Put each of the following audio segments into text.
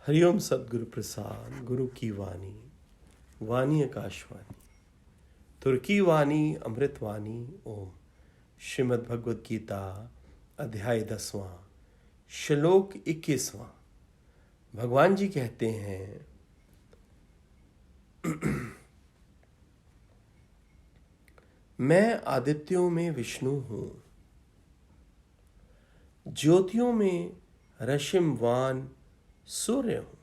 हरिओम सद्गुरु प्रसाद गुरु की वाणी, वाणी आकाशवाणी, तुर्की वाणी अमृतवाणी। ओम। श्रीमद् भगवद गीता अध्याय 10वां, श्लोक 21वां। भगवान जी कहते हैं, मैं आदित्यों में विष्णु हूं, ज्योतियों में रश्मिवान सूर्य हूं,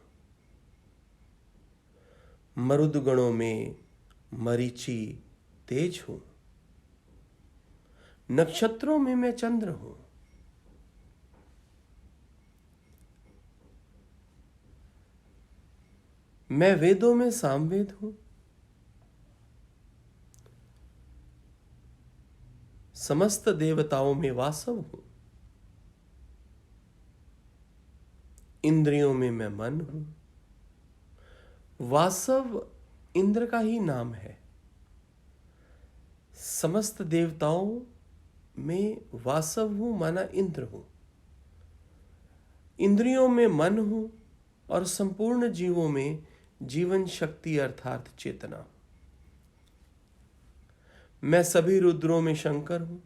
मरुदगणों में मरीचि तेज हूं, नक्षत्रों में मैं चंद्र हूं, मैं वेदों में सामवेद हूं, समस्त देवताओं में वासव हूं, इंद्रियों में मैं मन हूं। वासव इंद्र का ही नाम है। समस्त देवताओं में वासव हूं माना इंद्र हूं, इंद्रियों में मन हूं और संपूर्ण जीवों में जीवन शक्ति अर्थात चेतना। मैं सभी रुद्रों में शंकर हूं,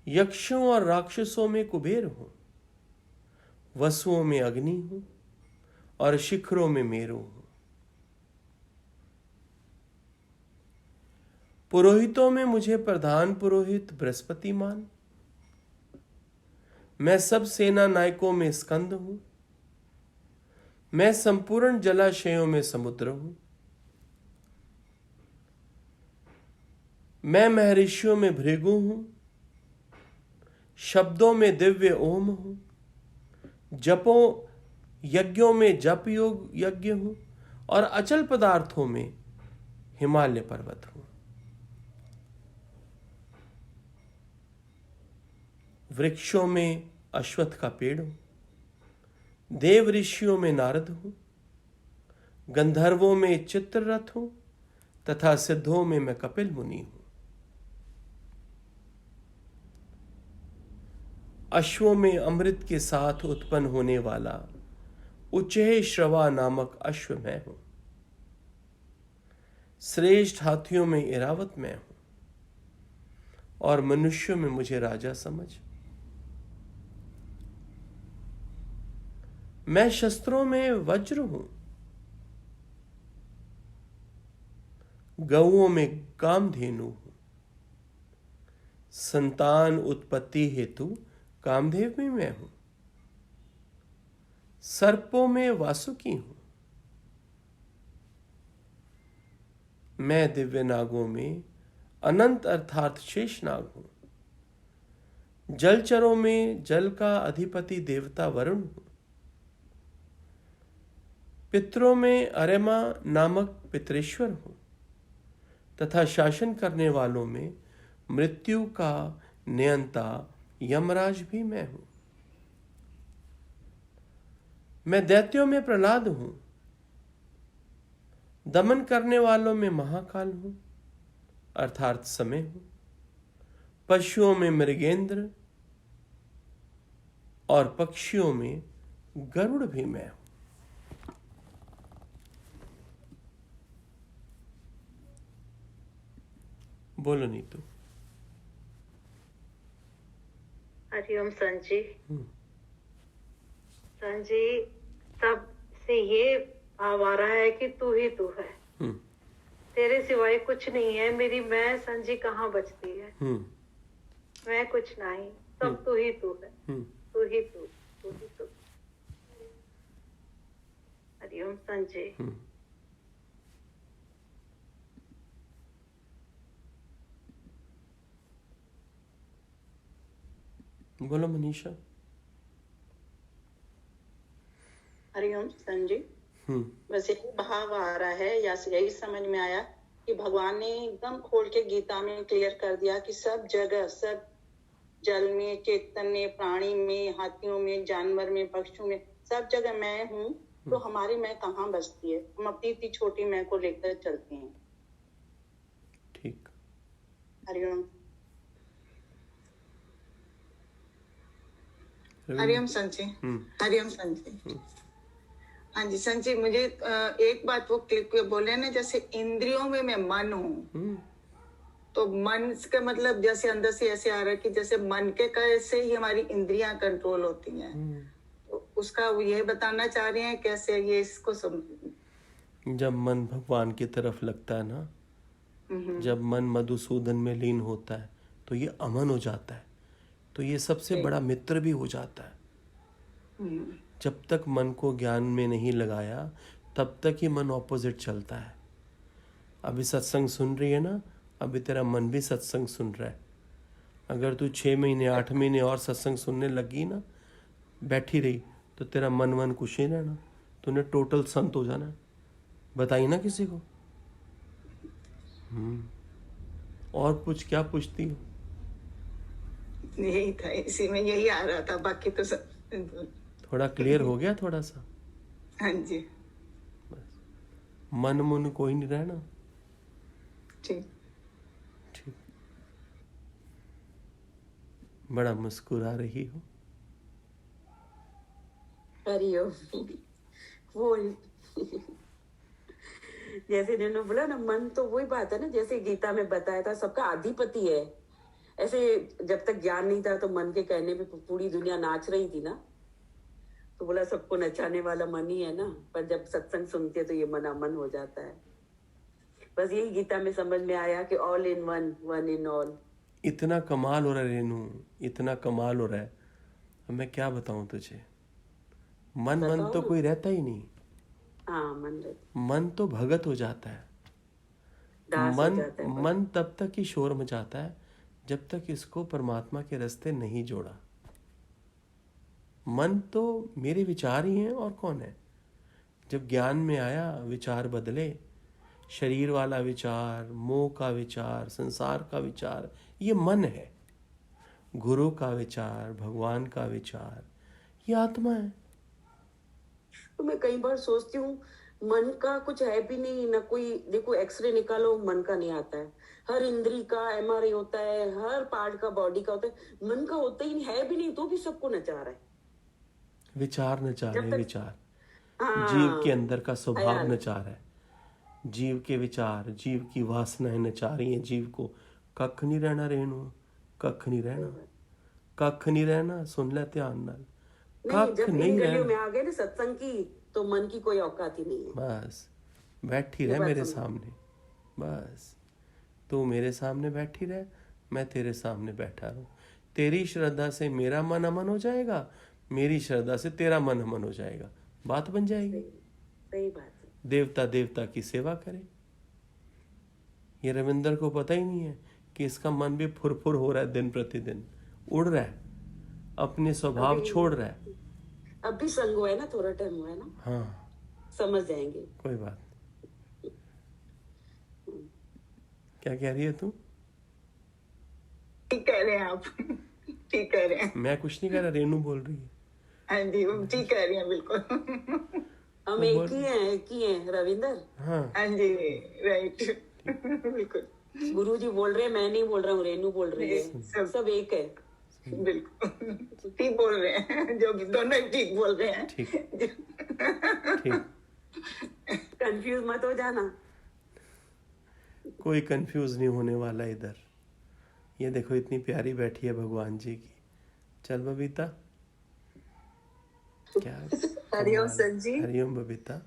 यक्षों और राक्षसों में कुबेर हूं, वसुओं में अग्नि हूं और शिखरों में मेरु हूं। पुरोहितों में मुझे प्रधान पुरोहित बृहस्पति मान। मैं सब सेना नायकों में स्कंद हूं, मैं संपूर्ण जलाशयों में समुद्र हूं, मैं महर्षियों में भृगु हूं, शब्दों में दिव्य ओम हूं, जपों यज्ञों में जप योग यज्ञ हूं और अचल पदार्थों में हिमालय पर्वत हूं। वृक्षों में अश्वत्थ का पेड़ हूं, देव ऋषियों में नारद हूं, गंधर्वों में चित्ररथ हूं तथा सिद्धों में मैं कपिल मुनि हूं। अश्वों में अमृत के साथ उत्पन्न होने वाला उच्चै श्रवा नामक अश्व मैं हूं। श्रेष्ठ हाथियों में इरावत मैं हूं और मनुष्यों में मुझे राजा समझ। मैं शस्त्रों में वज्र हूं, गौओं में कामधेनु हूं, संतान उत्पत्ति हेतु कामदेव में मैं हूं, सर्पों में वासुकी हूं, मैं दिव्य नागों में अनंत अर्थात शेष नाग हूं, जलचरों में जल का अधिपति देवता वरुण हूं, पितरों में अरेमा नामक पितरेश्वर हूं तथा शासन करने वालों में मृत्यु का नियंता यमराज भी मैं हूं। मैं दैत्यों में प्रहलाद हूं, दमन करने वालों में महाकाल हूं अर्थात समय हूं, पशुओं में मृगेंद्र और पक्षियों में गरुड़ भी मैं हूं। बोलो नीतू। हरिओम संजी। संजी, तब से ये भाव आ रहा है कि तू ही तू है, तेरे सिवाय कुछ नहीं है। मेरी मैं संजी कहाँ बचती है? मैं कुछ नहीं, सब तू ही तू है, तू ही तू, तू ही तू। हरिओम संजी। बोलो मनीषा। हरिओम संजी। बस यही भाव आ रहा है या यही समझ में आया कि भगवान ने एकदम खोल के गीता में क्लियर कर दिया कि सब जगह, सब जल में, चैतन्य प्राणी में, हाथियों में, जानवर में, पक्षियों में, सब जगह मैं हूँ। तो हमारी मैं कहाँ बसती है? हम अपनी इतनी छोटी मैं को लेकर चलते हैं। ठीक। हरिओम। हरिओम संजय। हरिओम संजय। हाँ जी संजय, मुझे एक बात वो क्लिक बोले ना, जैसे इंद्रियों में मैं मन हूँ, तो मन का मतलब जैसे अंदर से ऐसे आ रहा है कि जैसे मन के कैसे ही हमारी इंद्रियां कंट्रोल होती हैं, तो उसका वो ये बताना चाह रहे हैं कैसे ये इसको जब मन भगवान की तरफ लगता है ना, जब मन मधुसूदन में लीन होता है तो ये अमन हो जाता है, तो ये सबसे बड़ा मित्र भी हो जाता है। जब तक मन को ज्ञान में नहीं लगाया तब तक ही मन ऑपोजिट चलता है। अभी सत्संग सुन रही है ना, अभी तेरा मन भी सत्संग सुन रहा है। अगर तू 6 महीने 8 महीने और सत्संग सुनने लगी ना, बैठी रही, तो तेरा मन कुछ नहीं रहना, तूने टोटल संत हो जाना। बताई ना किसी को। और कुछ क्या पूछती हो? यही था, इसी में यही आ रहा था, बाकी तो सब थोड़ा क्लियर हो गया थोड़ा सा। हाँ जी। बस मन कोई नहीं रहना। ठीक। बड़ा मुस्कुरा रही हो। हरिओम। वो जैसे जिन्होंने बोला ना, मन तो वही बात है ना, जैसे गीता में बताया था सबका अधिपति है। ऐसे जब तक ज्ञान नहीं था तो मन के कहने पे पूरी दुनिया नाच रही थी ना, तो बोला सबको नचाने वाला मन ही है ना, पर जब सत्संग सुनते हैं तो ये मन अमन हो जाता है। बस यही गीता में समझ में आया कि all in one, one in all. इतना कमाल हो रहा है रेनू, इतना कमाल हो रहा है, अब मैं क्या बताऊं तुझे। मन तो कोई रहता ही नहीं। हाँ, मन तो भगत हो जाता है। मन तब तक ही शोर मचाता है जब तक इसको परमात्मा के रास्ते नहीं जोड़ा। मन तो मेरे विचार ही हैं, और कौन है। जब ज्ञान में आया, विचार बदले, शरीर वाला विचार, मोह का विचार, संसार का विचार, ये मन है। गुरु का विचार, भगवान का विचार, ये आत्मा है। तो मैं कई बार सोचती हूँ मन का कुछ है भी नहीं ना कोई। देखो एक्सरे निकालो, मन का नहीं आता है। हर इंद्री का MRI होता है, हर पार्ट का बॉडी का होता है, मन का होता ही नहीं है भी नहीं, तो भी सबको नचा रहा है। विचार नचा रहे, विचार जीव के अंदर का स्वभाव नचा रहा है। जीव के विचार, जीव की वासनाएं नचा रही हैं जीव को। कख नहीं रहना रेणु, कख नहीं रहना, कख नहीं रहना। सुन ले ध्यान नाल, कख नहीं रहना। में आ गए ना सत्संग की, तो मन की कोई औकात ही नहीं है। बस बैठी रह मेरे सामने, बस तू मेरे सामने बैठी रह, मैं तेरे सामने बैठा रहूं। तेरी श्रद्धा से मेरा मन अमन हो जाएगा, मेरी श्रद्धा से तेरा मन अमन हो जाएगा, बात बन जाएगी। सही बात है। देवता देवता की सेवा करे। ये रविंदर को पता ही नहीं है कि इसका मन भी फुरफुर हो रहा है, दिन प्रतिदिन उड़ रहा है, अपने स्वभाव छोड़ रहा है। अब भी संग हुआ है ना, थोड़ा टाइम हुआ है ना। हाँ, समझ जाएंगे, कोई बात। क्या कह रही है तू? ठीक कह रहे हैं आप, ठीक कह रहे हैं। मैं कुछ नहीं कह रहा, रेनू बोल रही है। हाँ जी, ठीक कह रही हैं, बिल्कुल। हम एक ही हैं रविंदर। हाँ जी, राइट, बिल्कुल। गुरुजी बोल रहे हैं, मैं नहीं बोल रहा हूँ, रेनू बोल रही है, सब एक है। बिल्कुल ठीक बोल रहे हैं, जो दोनों ही ठीक बोल रहे हैं। ठीक। कंफ्यूज मत हो जाना। कोई कंफ्यूज नहीं होने वाला इधर। ये देखो इतनी प्यारी बैठी है भगवान जी की। चल बबीता, क्या? हरिओम संजी। हरिओम बबीता।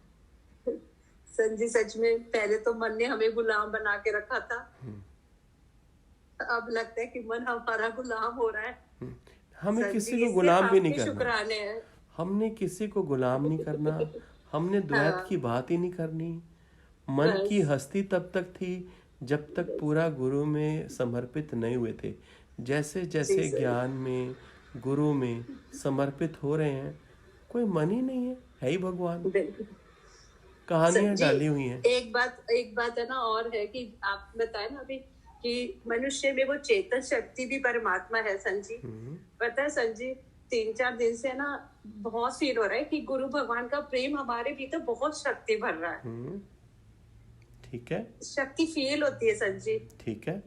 संजी सच में पहले तो मन ने हमें गुलाम बना के रखा था, अब लगता है कि मन हमारा गुलाम हो रहा है। हमें किसी को गुलाम भी नहीं करना। शुक्राने हैं। हमने किसी को गुलाम नहीं करना, हमने द्वैत की बात ही नहीं करनी। मन की हस्ती तब तक थी जब तक पूरा गुरु में समर्पित नहीं हुए थे। जैसे जैसे ज्ञान में, गुरु में समर्पित हो रहे हैं, कोई मन ही नहीं है ही भगवान। कहानियां डाली हुई हैं। एक बात है ना, और है कि आप बताए ना अभी कि मनुष्य में वो चेतन शक्ति भी परमात्मा है संजी। पता है संजी, 3-4 दिन से ना बहुत फील हो रहा है कि गुरु भगवान का प्रेम हमारे भीतर बहुत शक्ति भर रहा है। ठीक है, शक्ति फील होती है संजी। ठीक है,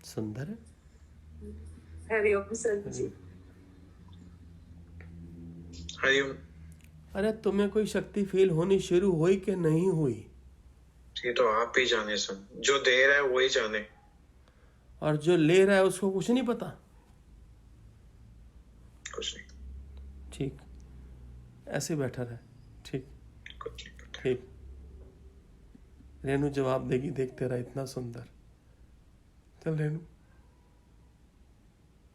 सुंदर है। हरिओम संजी। हरिओम। अरे तुम्हें कोई शक्ति फील होनी शुरू हुई कि नहीं हुई? ये तो आप ही जाने सन, जो दे रहा है वही जाने। और जो ले रहा है उसको कुछ नहीं पता? कुछ नहीं। ठीक, ऐसे बैठा रहे। ठीक, कुछ नहीं पता। ठीक। रेनू जवाब देगी, देखते रहा, इतना सुंदर। चल रेनू,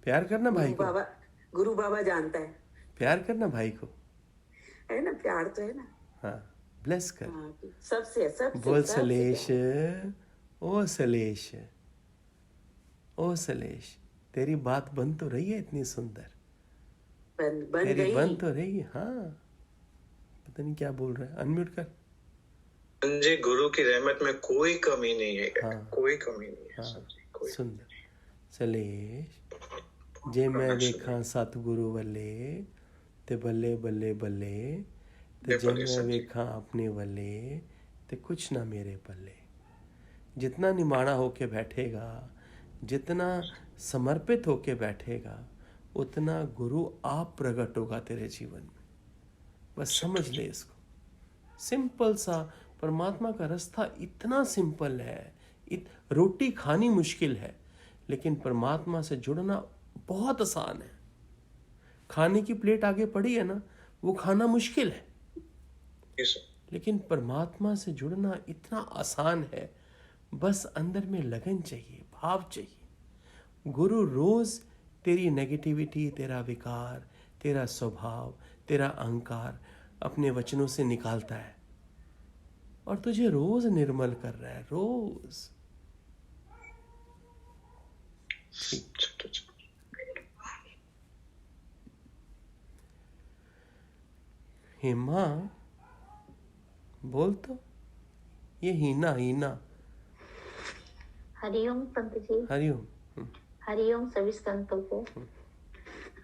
प्यार करना भाई को। गुरु बाबा जानता है। प्यार करना भाई को, है ना, प्यार तो है ना। हाँ, ब्लेस कर। सबसे बोल सलेश, ओ सलेश, ओ सलेश, तेरी बात बन तो रही है इतनी सुंदर। बन तेरी गई। बन तो रही है। हाँ, पता नहीं क्या बोल रहा है, अनम्यूट कर। संजय, गुरु की रहमत में कोई कमी नहीं है। हाँ, कोई कमी नहीं है। हाँ, संजय, कोई। सुंदर। सलेश, जे मैं वेखा सतगुरु वाले ते बल्ले बल्ले बल्ले, ते जे मैं वेखा अपने वाले ते कुछ ना मेरे पल्ले। जितना निमाणा होके बैठेगा, जितना समर्पित होके बैठेगा, उतना गुरु आप प्रकट होगा तेरे जीवन में। बस समझ ले इसको। सिंपल सा परमात्मा का रास्ता इतना सिंपल है। रोटी खानी मुश्किल है, लेकिन परमात्मा से जुड़ना बहुत आसान है। खाने की प्लेट आगे पड़ी है ना, वो खाना मुश्किल है, लेकिन परमात्मा से जुड़ना इतना आसान है। बस अंदर में लगन चाहिए, भाव चाहिए। गुरु रोज तेरी नेगेटिविटी, तेरा विकार, तेरा स्वभाव, तेरा अहंकार अपने वचनों से निकालता है और तुझे रोज निर्मल कर रहा है, रोज। हेमा, बोल तो। ये हीना, हीना। हरिओम संत जी। हरिओम। हरिओम सभी संतों को।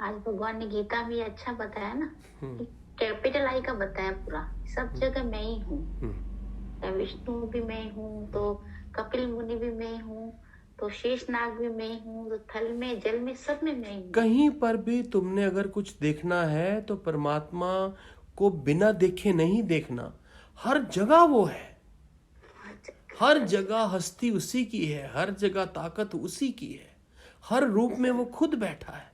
आज भगवान ने गीता में अच्छा बताया ना, कैपिटल आई का बताया पूरा। सब जगह मैं ही हूँ। विष्णु भी मैं हूँ, तो कपिल मुनि भी मैं हूँ, तो शेषनाग भी मैं हूँ, तो थल में जल में सब में मैं हूँ। कहीं पर भी तुमने अगर कुछ देखना है तो परमात्मा को बिना देखे नहीं देखना। हर जगह वो है, हर जगह हस्ती उसी की है, हर जगह ताकत उसी की है, हर रूप में वो खुद बैठा है।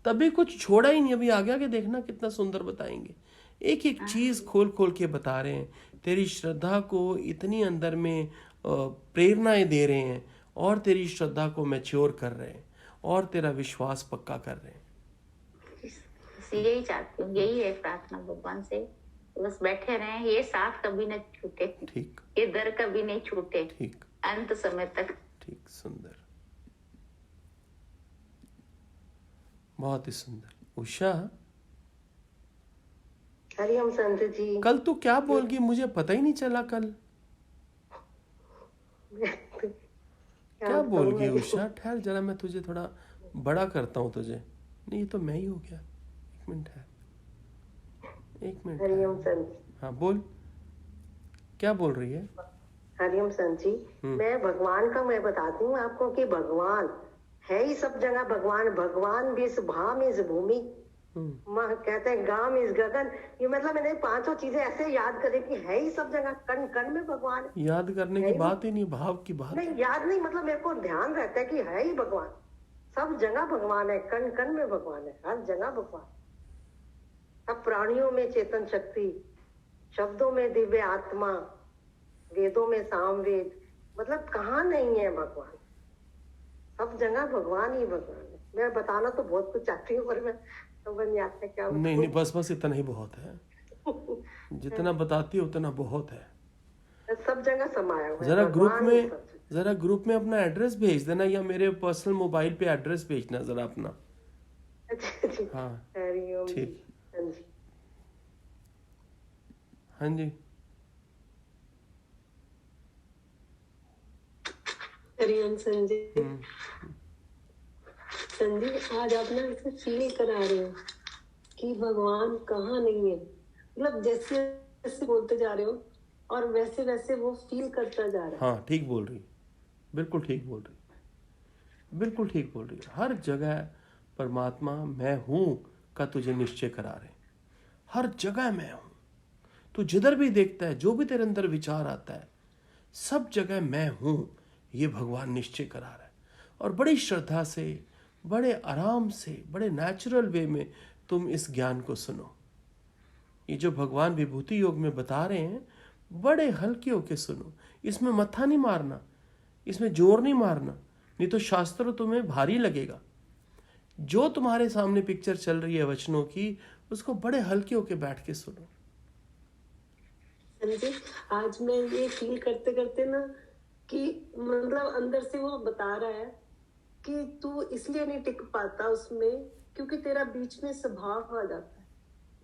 तभी कुछ छोड़ा ही नहीं। अभी आगे आगे देखना कितना सुंदर बताएंगे। एक एक चीज खोल खोल के बता रहे हैं। तेरी श्रद्धा को इतनी अंदर में प्रेरणाएं दे रहे हैं और तेरी श्रद्धा को मैच्योर कर रहे हैं और तेरा विश्वास पक्का कर रहे हैं। यही चाहती हूँ, यही है प्रार्थना भगवान से। बस बैठे रहे, ये साथ कभी न छूटे। ठीक, ये दर कभी नहीं छूटे। ठीक, अंत समय तक। ठीक, सुंदर, बहुत ही सुंदर। उषा, हरिओम संत जी। कल तू क्या बोल गई, मुझे पता ही नहीं चला। कल क्या बोल गई उषा? ठहर जरा, मैं तुझे थोड़ा बड़ा करता हूँ तुझे। नहीं, ये तो मैं ही हो गया। एक मिनट है, एक मिनट। हरिओम संत। हाँ बोल, क्या बोल रही है? हरिओम संत जी, मैं भगवान का मैं बताती हूँ आपको कि भगवान है ही सब जगह। भगवान, भगवान भी इस भाम इस भूमि, कहते हैं गाम इस गगन। ये मतलब मैंने पांचों चीजें ऐसे याद करे कि है ही सब जगह, कण कण में भगवान। याद करने की बात ही नहीं, भाव की बात नहीं, याद नहीं, मतलब मेरे को ध्यान रहता है कि है ही भगवान। सब जगह भगवान है, कण कण में भगवान है, हर जगह भगवान। सब प्राणियों में चेतन शक्ति, शब्दों में दिव्य आत्मा, वेदों में सामवेद। मतलब कहाँ नहीं है भगवान? सब जगह भगवान ही भगवान है। मैं बताना तो बहुत कुछ चाहती हूँ, पर मैं समझ नहीं आता क्या। नहीं, बस इतना ही बहुत है। जितना बताती है उतना बहुत है। सब जगह समाया हुआ है। जरा ग्रुप में अपना एड्रेस भेज देना, या मेरे पर्सनल मोबाइल पे एड्रेस भेजना जरा अपना। हाँ, ठीक। हाँ जी। हरिओम संजय। संजय, आज आप ना इसे फील करा रहे हो कि भगवान कहाँ नहीं है। मतलब जैसे जैसे बोलते जा रहे हो और वैसे वैसे वो फील करता जा रहा है। हाँ, ठीक बोल रही, बिल्कुल ठीक बोल रही, बिल्कुल ठीक बोल रही। हर जगह परमात्मा मैं हूँ का तुझे निश्चय करा रहे। हर जगह मैं हूं। तू जिधर भी देखता है, जो भी तेरे अंदर विचार आता है, सब जगह मैं हूं, ये भगवान निश्चय करा रहा है। और बड़ी श्रद्धा से, बड़े आराम से, बड़े नेचुरल वे में तुम इस ज्ञान को सुनो। ये जो भगवान विभूति योग में बता रहे हैं, बड़े हल्के होके सुनो। इसमें मत्था नहीं मारना, इसमें जोर नहीं मारना, नहीं तो शास्त्र तुम्हें भारी लगेगा। जो तुम्हारे सामने पिक्चर चल रही है वचनों की, उसको बड़े हल्के होके बैठ के सुनो। जी, आज मैं ये फील करते करते ना कि मतलब अंदर से वो बता रहा है कि तू इसलिए नहीं टिक पाता उसमें क्योंकि तेरा बीच में स्वभाव आ जाता है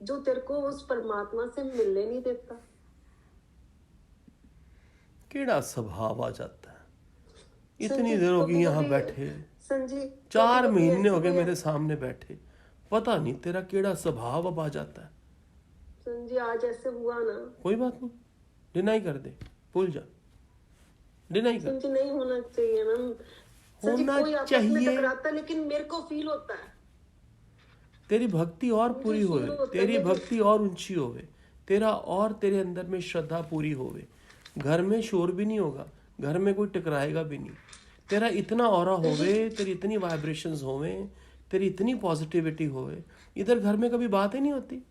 जो तेरे को उस परमात्मा से मिलने नहीं देता। केड़ा स्वभाव आ जाता है? इतनी देर होगी यहाँ बैठे, संजी 4 महीने हो गए मेरे सामने बैठे, पता नहीं तेरा केड़ा स्वभाव अब आ जाता है। संजी आज ऐसे हुआ ना, कोई बात नहीं, डिनाई कर दे, भूल जा, डिनाई कर। संजी नहीं होना चाहिए ना, संजी होना कोई आपस में चाहिए। टकराता लेकिन मेरे को फील होता है तेरी भक्ति और पूरी होवे, तेरी भक्ति और ऊंची होवे, तेरा और तेरे अंदर में श्रद्धा पूरी होवे। घर में शोर भी नहीं होगा, घर में कोई टकराएगा भी नहीं। तेरा इतना ऑरा होवे, तेरी इतनी वाइब्रेशंस होवे, तेरी इतनी पॉजिटिविटी होवे, इधर घर में कभी बात ही नहीं होती,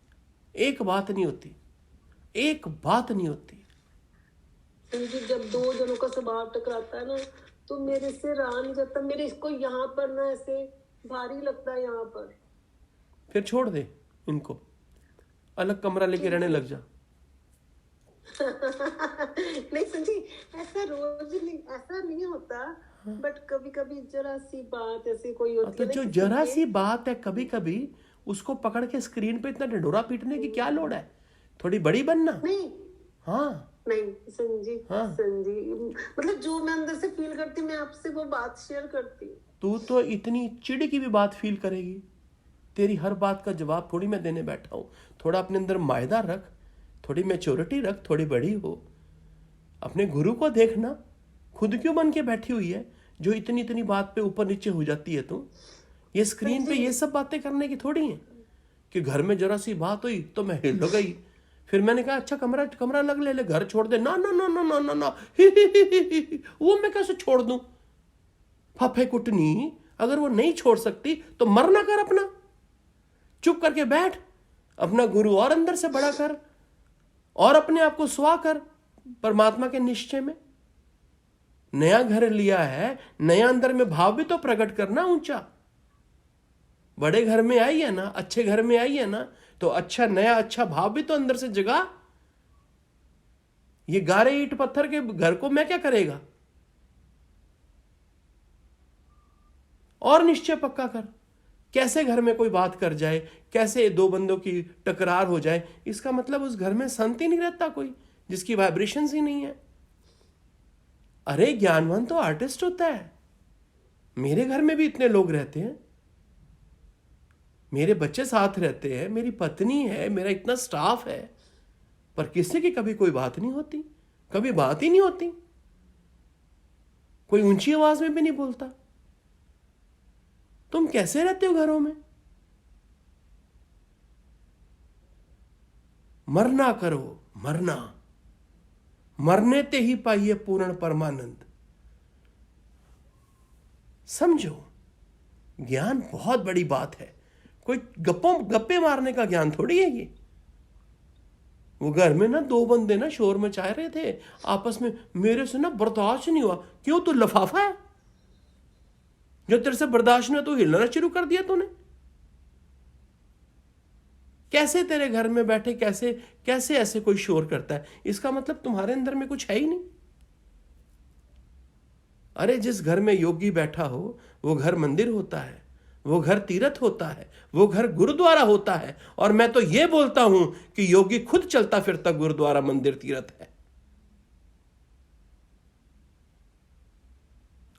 एक बात नहीं होती, एक बात नहीं होती। जब 2 जनों का स्वभाव टकराता है ना तो मेरे से रहा नहीं जाता, मेरे इसको यहाँ पर ना ऐसे भारी लगता है यहाँ पर। फिर छोड़ दे इनको, अलग कमरा लेके रहने लग जा। नहीं संजी, ऐसा रोज नहीं, ऐसा नहीं होता, बट कभी कभी जरा सी बात ऐसी कोई होती तो है। जो जरा सी बात है कभी कभी, उसको पकड़ के स्क्रीन पे इतना ढिंढोरा पीटने की क्या लोड़ है? थोड़ी बड़ी बनना। नहीं हाँ नहीं संजी, हाँ। संजी मतलब जो मैं अंदर से फील करती मैं आपसे वो बात शेयर करती हूँ। तू तो इतनी चिड़ की भी बात फील करेगी, तेरी हर बात का जवाब थोड़ी मैं देने बैठा हूँ। थोड़ा अपने अंदर मायदा रख, थोड़ी मैच्योरिटी रख, थोड़ी बड़ी हो। अपने गुरु को देखना, खुद क्यों बन के बैठी हुई है जो इतनी इतनी बात पे ऊपर नीचे हो जाती है तू? ये स्क्रीन पे ये सब बातें करने की थोड़ी है कि घर में जरा सी बात हुई तो मैं हिल गई। फिर मैंने कहा अच्छा कमरा अलग ले ले, घर छोड़ दे। ना ना ना ना ना ना ना, वो मैं कैसे छोड़ दूं? फफे कुटनी, अगर वो नहीं छोड़ सकती तो मरना कर अपना, चुप करके बैठ, अपना गुरु और अंदर से बड़ा कर और अपने आप को स्वा कर परमात्मा के निश्चय में। नया घर लिया है, नया अंदर में भाव भी तो प्रकट करना ऊंचा। बड़े घर में आई है ना, अच्छे घर में आई है ना, तो अच्छा नया अच्छा भाव भी तो अंदर से जगा। ये गारे ईंट पत्थर के घर को मैं क्या करेगा? और निश्चय पक्का कर। कैसे घर में कोई बात कर जाए, कैसे 2 बंदों की टकरार हो जाए, इसका मतलब उस घर में शांति नहीं रहता कोई, जिसकी वाइब्रेशंस ही नहीं है। अरे ज्ञानवान तो आर्टिस्ट होता है। मेरे घर में भी इतने लोग रहते हैं, मेरे बच्चे साथ रहते हैं, मेरी पत्नी है, मेरा इतना स्टाफ है, पर किसी की कभी कोई बात नहीं होती, कभी बात ही नहीं होती, कोई ऊंची आवाज में भी नहीं बोलता। तुम कैसे रहते हो घरों में? मरना करो, मरना, मरने ते ही पाइए पूर्ण परमानंद। समझो, ज्ञान बहुत बड़ी बात है, कोई गप्पे मारने का ज्ञान थोड़ी है ये। वो घर में ना 2 बंदे ना शोर मचा रहे थे आपस में, मेरे से ना बर्दाश्त नहीं हुआ। क्यों? तू लफाफा है? जो तेरे से बर्दाश्त नहीं हुआ तो हिलना शुरू कर दिया तूने। कैसे तेरे घर में बैठे कैसे ऐसे कोई शोर करता है? इसका मतलब तुम्हारे अंदर में कुछ है ही नहीं। अरे जिस घर में योगी बैठा हो वो घर मंदिर होता है, वो घर तीर्थ होता है, वो घर गुरुद्वारा होता है। और मैं तो ये बोलता हूं कि योगी खुद चलता फिरता गुरुद्वारा मंदिर तीर्थ है।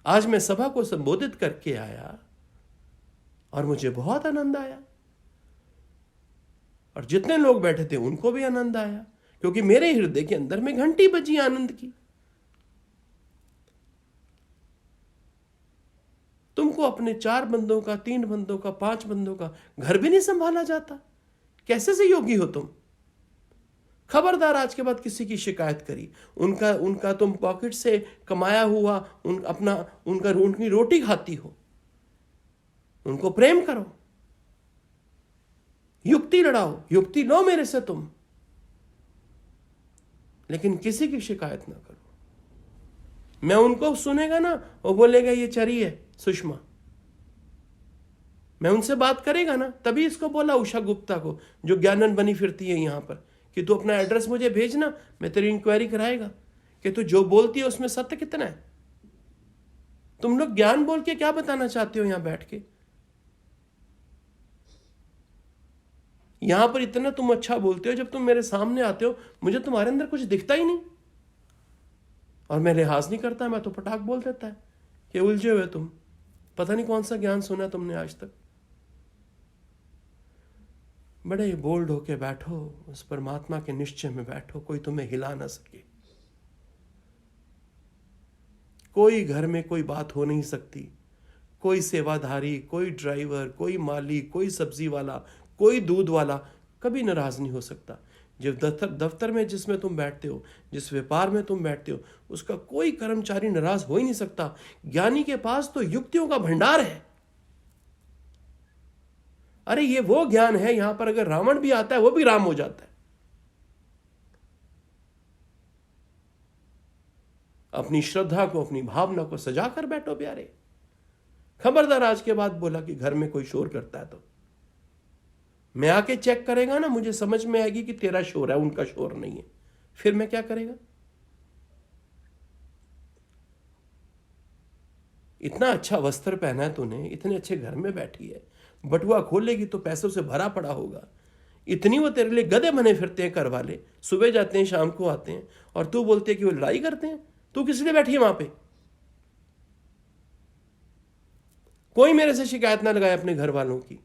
आज मैं सभा को संबोधित करके आया और मुझे बहुत आनंद आया, और जितने लोग बैठे थे उनको भी आनंद आया, क्योंकि मेरे हृदय के अंदर में घंटी बजी आनंद की। तुमको अपने 4 बंदों का, 3 बंदों का, 5 बंदों का घर भी नहीं संभाला जाता, कैसे से योगी हो तुम? खबरदार आज के बाद किसी की शिकायत करी, उनका तुम पॉकेट से कमाया हुआ उनकी रोटी खाती हो, उनको प्रेम करो, युक्ति लड़ाओ, युक्ति लो मेरे से तुम, लेकिन किसी की शिकायत ना करो। मैं उनको सुनेगा ना, वो बोलेगा ये चरी है सुषमा, मैं उनसे बात करेगा ना, तभी इसको बोला उषा गुप्ता को, जो ज्ञानन बनी फिरती है यहां पर, कि तू अपना एड्रेस मुझे भेजना, मैं तेरी इंक्वायरी कराएगा कि तू जो बोलती है उसमें सत्य कितना है। तुम लोग ज्ञान बोल के क्या बताना चाहते हो यहां बैठ के? यहां पर इतना तुम अच्छा बोलते हो, जब तुम मेरे सामने आते हो मुझे तुम्हारे अंदर कुछ दिखता ही नहीं, और मैं लिहाज नहीं करता, मैं तो पटाख बोल देता है कि उलझे हुए तुम, पता नहीं कौन सा ज्ञान सुना तुमने आज तक। बड़े बोल्ड होके बैठो, उस परमात्मा के निश्चय में बैठो, कोई तुम्हें हिला ना सके। कोई घर में कोई बात हो नहीं सकती, कोई सेवाधारी, कोई ड्राइवर, कोई माली, कोई सब्जी वाला, कोई दूध वाला कभी नाराज नहीं हो सकता। जिस दफ्तर में जिसमें तुम बैठते हो, जिस व्यापार में तुम बैठते हो, उसका कोई कर्मचारी नाराज हो ही नहीं सकता। ज्ञानी के पास तो युक्तियों का भंडार है। अरे ये वो ज्ञान है, यहां पर अगर रावण भी आता है वो भी राम हो जाता है। अपनी श्रद्धा को, अपनी भावना को सजा कर बैठो प्यारे। खबरदार आज के बाद बोला कि घर में कोई शोर करता है तो मैं आके चेक करेगा ना, मुझे समझ में आएगी कि तेरा शोर है, उनका शोर नहीं है, फिर मैं क्या करेगा? इतना अच्छा वस्त्र पहना है तूने, इतने अच्छे घर में बैठी है, बटुआ खोलेगी तो पैसों से भरा पड़ा होगा, इतनी वो तेरे लिए गधे बने फिरते हैं घर वाले, सुबह जाते हैं शाम को आते हैं, और तू बोलते है कि वो लड़ाई करते हैं। तू किस लिए बैठी है वहां पे? कोई मेरे से शिकायत ना लगाए अपने घर वालों की।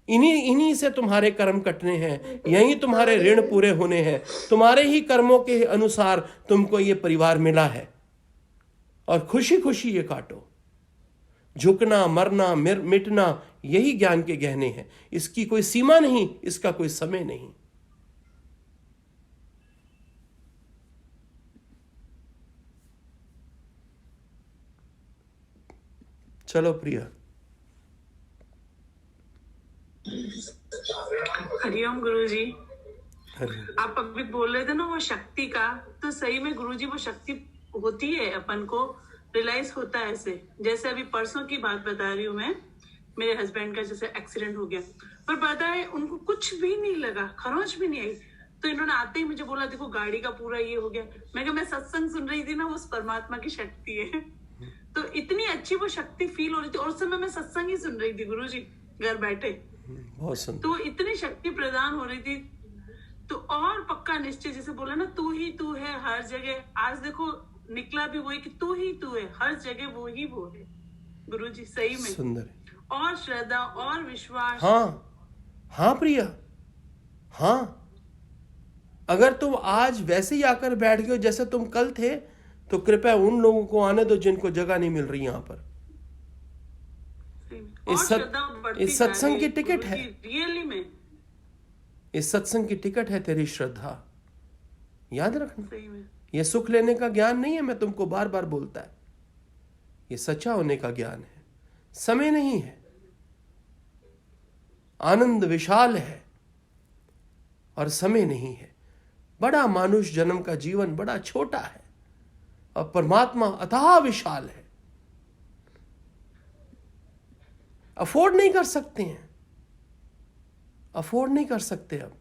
इन्हीं से तुम्हारे कर्म कटने हैं, यही तुम्हारे ऋण पूरे होने हैं, तुम्हारे ही कर्मों के अनुसार तुमको ये परिवार मिला है, और खुशी खुशी ये काटो। झुकना, मरना, मिटना, यही ज्ञान के गहने हैं। इसकी कोई सीमा नहीं, इसका कोई समय नहीं। चलो प्रिया। हरिओम गुरुजी। आप अभी बोल रहे थे ना वो शक्ति का, तो सही में गुरुजी वो शक्ति होती है, अपन को रियलाइज होता है। ऐसे जैसे अभी परसों की बात बता रही हूँ मैं, मेरे हस्बैंड का जैसे एक्सीडेंट हो गया, पर पता है उनको कुछ भी नहीं लगा, खरोंच भी नहीं आई। तो इन्होंने आते ही मुझे बोला देखो गाड़ी का पूरा ये हो गया। मैं कहा मैं सत्संग सुन रही थी ना, वो उस परमात्मा की शक्ति है। तो इतनी अच्छी वो शक्ति फील हो रही थी, और उस समय मैं सत्संग ही सुन रही थी गुरुजी घर बैठे, तो इतनी शक्ति प्रदान हो रही थी। तो और पक्का निश्चय, जैसे बोला ना तू ही तू है हर जगह, आज देखो निकला भी वही कि तू ही तू है हर जगह, वो ही वो है गुरुजी। सही में सुंदर, और श्रद्धा और विश्वास। हाँ प्रिया, हाँ। अगर तुम आज वैसे ही आकर बैठ गए जैसे तुम कल थे, तो कृपया उन लोगों को आने दो जिनको जगह नहीं मिल रही यहां पर। इस सत्संग की टिकट है, रियली में इस सत्संग की टिकट है तेरी श्रद्धा, याद रखना। ये सुख लेने का ज्ञान नहीं है, मैं तुमको बार बार बोलता है, ये सच्चा होने का ज्ञान है। समय नहीं है, आनंद विशाल है और समय नहीं है। बड़ा मानुष जन्म का जीवन बड़ा छोटा है और परमात्मा अथाह विशाल है। अफोर्ड नहीं कर सकते हैं, अफोर्ड नहीं कर सकते अब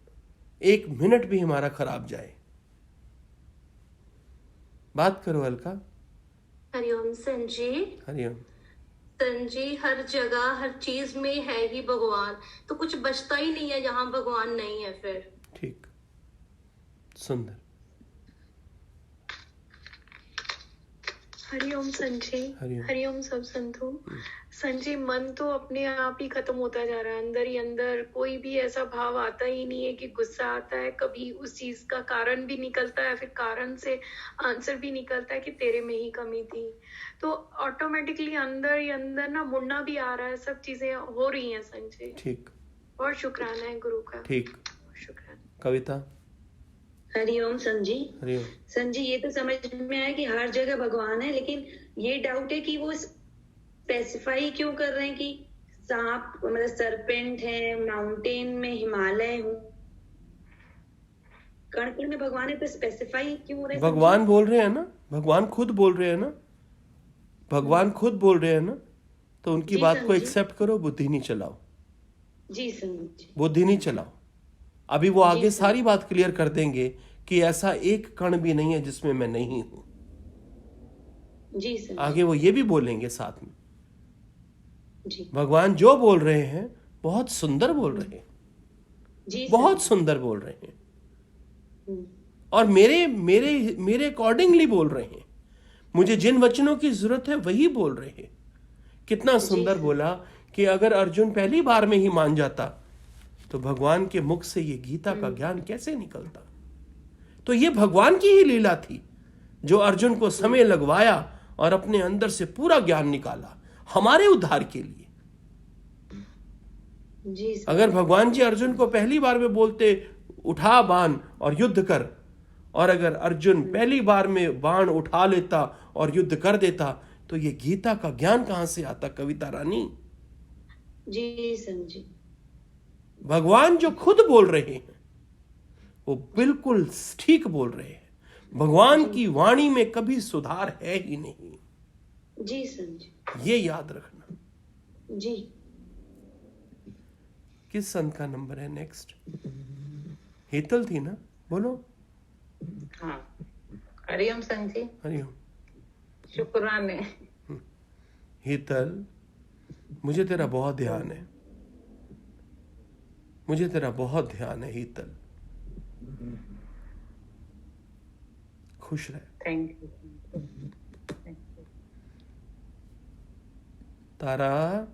एक मिनट भी हमारा खराब जाए। बात करो अलका। हरिओम संजी। हरिओम संजी, हर जगह हर चीज में है ही भगवान, तो कुछ बचता ही नहीं है जहां भगवान नहीं है फिर। ठीक, सुंदर। हरिओम संजी। हरिओम सब संतों। संजी, मन तो अपने आप ही खत्म होता जा रहा है, अंदर ही अंदर कोई भी ऐसा भाव आता ही नहीं है कि गुस्सा आता है। कभी उस चीज का कारण भी निकलता है, फिर कारण से आंसर भी निकलता है कि तेरे में ही कमी थी। तो ऑटोमेटिकली अंदर ही अंदर ना मुड़ना भी आ रहा है, सब चीजें हो रही हैं संजय। ठीक, और शुक्राना है गुरु का। ठीक, शुक्राना। कविता। हरिओम संजी। हरिओम। संजी, ये तो समझ में आया कि हर जगह भगवान है, लेकिन ये डाउट है कि वो स्पेसिफाई क्यों कर रहे हैं कि सांप मतलब सरपेंट है, माउंटेन में हिमालय हूँ, कण कण में भगवान है, तो स्पेसिफाई क्यों हो रहे हैं? भगवान बोल रहे हैं ना, भगवान खुद बोल रहे हैं ना, भगवान खुद बोल रहे हैं ना, तो उनकी बात को एक्सेप्ट करो, बुद्धि नहीं चलाओ। जी संजी, बुद्धि नहीं चलाओ। अभी वो आगे सारी बात क्लियर कर देंगे कि ऐसा एक कण भी नहीं है जिसमें मैं नहीं हूं। जी सर। आगे वो ये भी बोलेंगे साथ में। जी। भगवान जो बोल रहे हैं बहुत सुंदर बोल रहे हैं, जी बहुत सुंदर बोल रहे हैं, और मेरे मेरे मेरे अकॉर्डिंगली बोल रहे हैं। मुझे जिन वचनों की जरूरत है वही बोल रहे हैं। कितना सुंदर बोला कि अगर अर्जुन पहली बार में ही मान जाता तो भगवान के मुख से ये गीता का ज्ञान कैसे निकलता। तो ये भगवान की ही लीला थी जो अर्जुन को समय लगवाया और अपने अंदर से पूरा ज्ञान निकाला हमारे उद्धार के लिए। जी। अगर भगवान जी अर्जुन को पहली बार में बोलते उठा बाण और युद्ध कर, और अगर अर्जुन पहली बार में बाण उठा लेता और युद्ध कर देता, तो ये गीता का ज्ञान कहां से आता कविता रानी। जी संजी। भगवान जो खुद बोल रहे हैं वो बिल्कुल ठीक बोल रहे हैं। भगवान की वाणी में कभी सुधार है ही नहीं। जी संजी। ये याद रखना। जी। किस संत का नंबर है नेक्स्ट? हेतल थी ना, बोलो। हाँ, हरिओम संजी। हरिओम। शुक्राने। हेतल, मुझे तेरा बहुत ध्यान है, मुझे तेरा बहुत ध्यान है हेतल। खुश रहे। Thank you. तारा,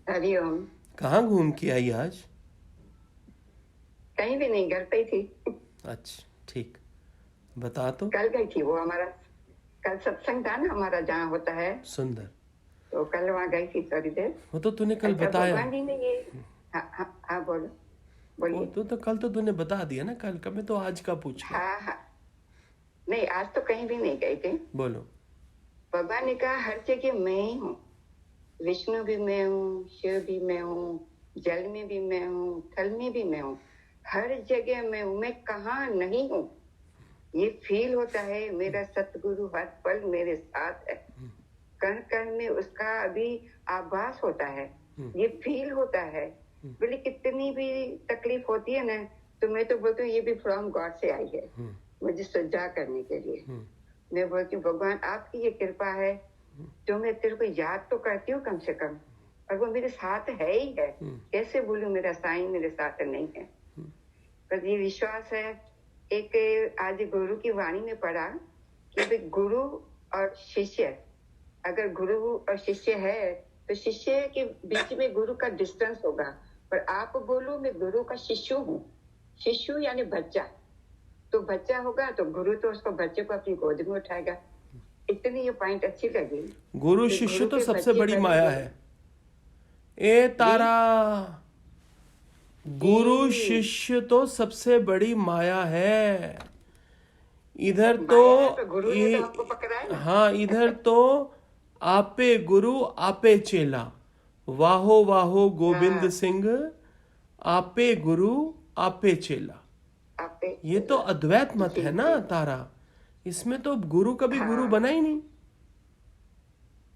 हरिओम। कहाँ घूम के आई आज? कहीं भी नहीं, घर पे ही थी। अच्छा, ठीक, बता। तो कल गई थी, वो हमारा कल सत्संग था ना हमारा, जहाँ होता है। सुंदर। तो कल वहाँ गई थी थोड़ी देर। वो तो तूने कल बताया। भगवान जी ने ये हाँ बोलो, बोलिए। तो कल तो तूने बता दिया ना, कल का। मैं तो आज का पूछ रहा। हाँ, नहीं आज तो कहीं भी नहीं गए थे। बोलो। भगवान ने कहा हर जगह मैं ही हूँ, विष्णु भी मैं हूँ, शिव भी मैं हूँ, जल में भी मैं हूँ, थल में भी मैं हूँ, हर जगह मैं हूँ। मैं कहाँ नहीं हूँ ये फील होता है। मेरा सतगुरु हर पल मेरे साथ है, कण कण में उसका अभी आभास होता है, ये फील होता है। बोले कितनी भी तकलीफ होती है ना, तो मैं तो बोलती हूँ ये भी फ्रॉम गॉड से आई है, मुझे सजा करने के लिए। मैं बोलती हूँ भगवान आपकी ये कृपा है, जो मैं तेरे को याद तो करती हूँ कम से कम, और वो मेरे साथ है ही है। कैसे बोलूं मेरा साईं मेरे साथ नहीं है, पर ये विश्वास है। एक आज गुरु की वाणी में पढ़ा कि गुरु और शिष्य, अगर गुरु और शिष्य है तो शिष्य के बीच में गुरु का डिस्टेंस होगा, पर आप बोलो मैं गुरु का शिष्य हूँ। शिष्य यानी बच्चा, तो बच्चा होगा तो गुरु तो उसको बच्चे को अपनी गोद में उठाएगा। इतनी ये पॉइंट अच्छी लगी। गुरु शिष्य तो सबसे बड़ी माया है। ए तारा, गुरु शिष्य तो सबसे बड़ी माया है। इधर तो हाँ, इधर तो आपे गुरु आपे चेला, वाहो वाहो गोविंद सिंह, आपे गुरु आपे चेला। ये तो अद्वैत मत है ना तारा, इसमें तो गुरु कभी गुरु बना ही नहीं।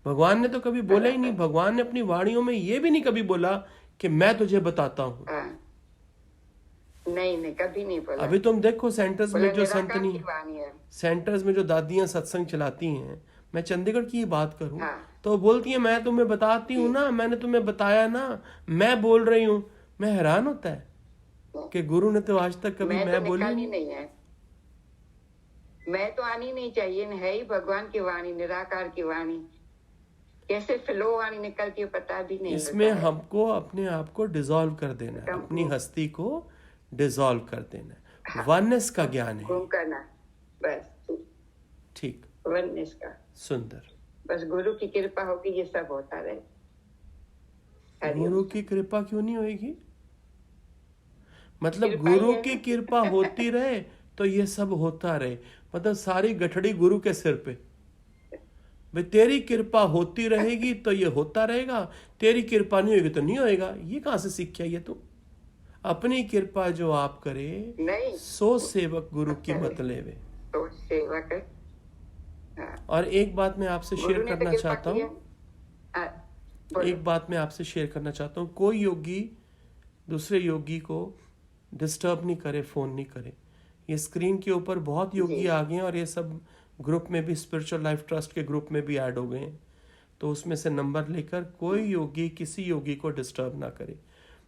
भगवान ने तो कभी बोला ही नहीं। भगवान ने अपनी वाणियों में ये भी नहीं कभी बोला कि मैं तुझे बताता हूँ। नहीं, कभी नहीं बोला। अभी तुम देखो सेंटर्स में जो संतनी, सेंटर्स में जो दादियां सत्संग चलाती हैं, मैं चंडीगढ़ की ही बात करूं, तो बोलती हैं मैं तुम्हें बताती हूँ ना, मैंने तुम्हें बताया ना, मैं बोल रही हूँ। मैं हैरान होता है कि गुरु ने तो आज तक कभी मैं बोली नहीं है। मैं तो आनी नहीं चाहिए, है ही भगवान की वाणी, निराकार की वाणी। कैसे फ्लो वाणी निकलती है पता भी नहीं। इसमें हमको अपने आप को डिसॉल्व कर देना है, अपनी हस्ती को डिसॉल्व कर देना है। वननेस का ज्ञान है, करना बस। ठीक, वननेस का। सुंदर। बस गुरु की कृपा होगी, ये सब होता रहे। गुरु की कृपा क्यों नहीं होगी? मतलब गुरु की कृपा होती रहे तो ये सब होता रहे, मतलब सारी गठड़ी गुरु के सिर पे। भाई तेरी कृपा होती रहेगी तो ये होता रहेगा, तेरी कृपा नहीं होगी तो नहीं होएगा। ये कहां से सीखा ये तू? अपनी कृपा जो आप करे, सो सेवक गुरु की मत लेवे। और एक बात मैं आपसे शेयर करना चाहता हूँ, कोई योगी दूसरे योगी को डिस्टर्ब नहीं करे, फोन नहीं करे। ये स्क्रीन के ऊपर बहुत योगी आ गए हैं और ये सब ग्रुप में भी, स्पिरिचुअल लाइफ ट्रस्ट के ग्रुप में भी ऐड हो गए हैं, तो उसमें से नंबर लेकर कोई योगी किसी योगी को डिस्टर्ब ना करे।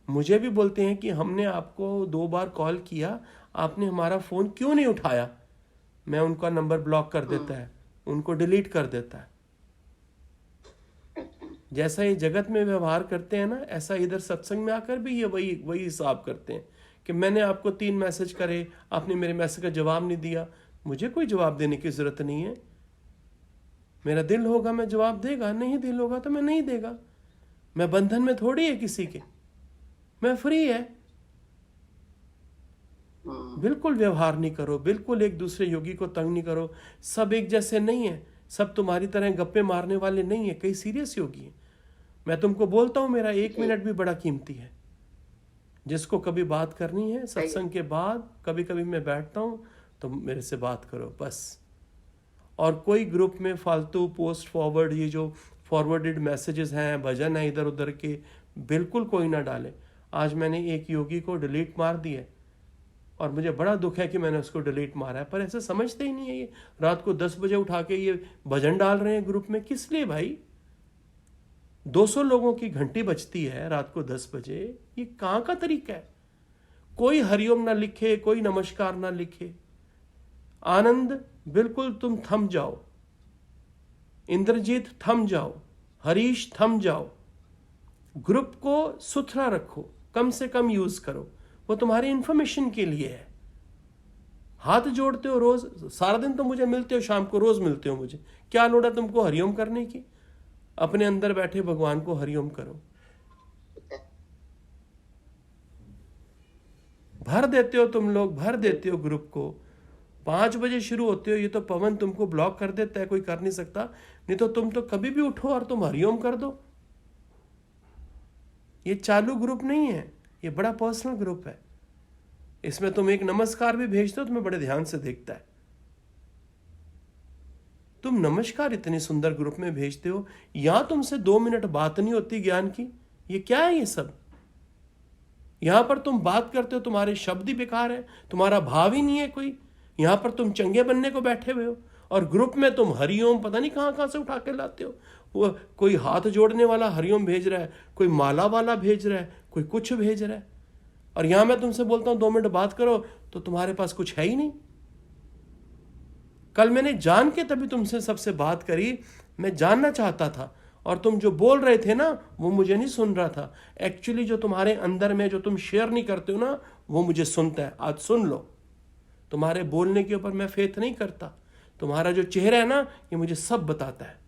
मुझे भी बोलते हैं कि हमने आपको 2 बार कॉल किया, आपने हमारा फोन क्यों नहीं उठाया? मैं उनका नंबर ब्लॉक कर देता है, उनको डिलीट कर देता है। जैसा ये जगत में व्यवहार करते हैं ना, ऐसा इधर सत्संग में आकर भी ये वही हिसाब करते हैं कि मैंने आपको 3 मैसेज करे, आपने मेरे मैसेज का जवाब नहीं दिया। मुझे कोई जवाब देने की जरूरत नहीं है। मेरा दिल होगा मैं जवाब देगा, नहीं दिल होगा तो मैं नहीं देगा। मैं बंधन में थोड़ी है किसी के, मैं फ्री है। बिल्कुल व्यवहार नहीं करो, बिल्कुल एक दूसरे योगी को तंग नहीं करो। सब एक जैसे नहीं है, सब तुम्हारी तरह गप्पे मारने वाले नहीं है, कई सीरियस योगी है। मैं तुमको बोलता हूं मेरा 1 मिनट भी बड़ा कीमती है। जिसको कभी बात करनी है सत्संग के बाद, कभी कभी मैं बैठता हूं तो मेरे से बात करो बस। और कोई ग्रुप में फालतू पोस्ट फॉरवर्ड, ये जो फॉरवर्डेड मैसेजेस हैं, भजन है इधर उधर के, बिल्कुल कोई ना डाले। आज मैंने एक योगी को डिलीट मार दिया और मुझे बड़ा दुख है कि मैंने उसको डिलीट मारा है, पर ऐसे समझते ही नहीं है। ये रात को 10 बजे उठा के ये भजन डाल रहे हैं ग्रुप में, किस लिए भाई? 200 लोगों की घंटी बजती है रात को 10 बजे, ये कहां का तरीका है? कोई हरिओम ना लिखे, कोई नमस्कार ना लिखे। आनंद बिल्कुल तुम थम जाओ, इंद्रजीत थम जाओ, हरीश थम जाओ। ग्रुप को सुथरा रखो, कम से कम यूज करो, वो तुम्हारी इंफॉर्मेशन के लिए है। हाथ जोड़ते हो रोज, सारा दिन तो मुझे मिलते हो, शाम को रोज मिलते हो मुझे, क्या लोड़ है तुमको हरिओम करने की? अपने अंदर बैठे भगवान को हरिओम करो। भर देते हो तुम लोग, भर देते हो ग्रुप को। 5 बजे शुरू होते हो, ये तो पवन तुमको ब्लॉक कर देता है, कोई कर नहीं सकता। नहीं तो तुम तो कभी भी उठो और तुम हरिओम कर दो। ये चालू ग्रुप नहीं है, ये बड़ा पर्सनल ग्रुप है। इसमें तुम एक नमस्कार भी भेज दो तो मैं बड़े ध्यान से देखता है। तुम नमस्कार इतनी सुंदर ग्रुप में भेजते हो, यहां तुमसे 2 मिनट बात नहीं होती ज्ञान की। ये क्या है ये सब? यहां पर तुम बात करते हो, तुम्हारे शब्द ही बेकार है, तुम्हारा भाव ही नहीं है कोई। यहां पर तुम चंगे बनने को बैठे हुए हो और ग्रुप में तुम हरिओम पता नहीं कहां से उठा के लाते हो। वो कोई हाथ जोड़ने वाला हरिओम भेज रहा है, कोई माला वाला भेज रहा है, कोई कुछ भेज रहा है। और यहां मैं तुमसे बोलता हूं 2 मिनट बात करो तो तुम्हारे पास कुछ है ही नहीं। कल मैंने जान के तभी तुमसे सबसे बात करी, मैं जानना चाहता था, और तुम जो बोल रहे थे ना वो मुझे नहीं सुन रहा था। एक्चुअली जो तुम्हारे अंदर में जो तुम शेयर नहीं करते हो ना, वो मुझे सुनता है। आज सुन लो, तुम्हारे बोलने के ऊपर मैं फेथ नहीं करता, तुम्हारा जो चेहरा है ना ये मुझे सब बताता है।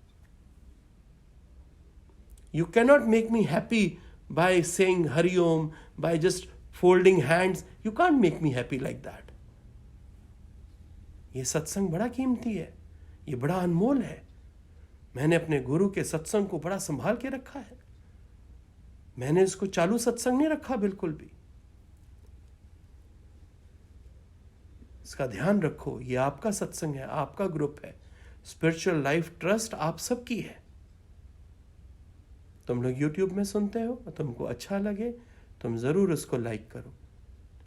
You cannot make me happy by saying Hariom, by just folding hands. You can't make me happy like that. ये सत्संग बड़ा कीमती है, ये बड़ा अनमोल है। मैंने अपने गुरु के सत्संग को बड़ा संभाल के रखा है। मैंने इसको चालू सत्संग नहीं रखा बिल्कुल भी। इसका ध्यान रखो, ये आपका सत्संग है, आपका ग्रुप है। स्पिरिचुअल लाइफ ट्रस्ट आप सबकी है। तुम लोग YouTube में सुनते हो, तुमको अच्छा लगे तुम जरूर उसको लाइक करो,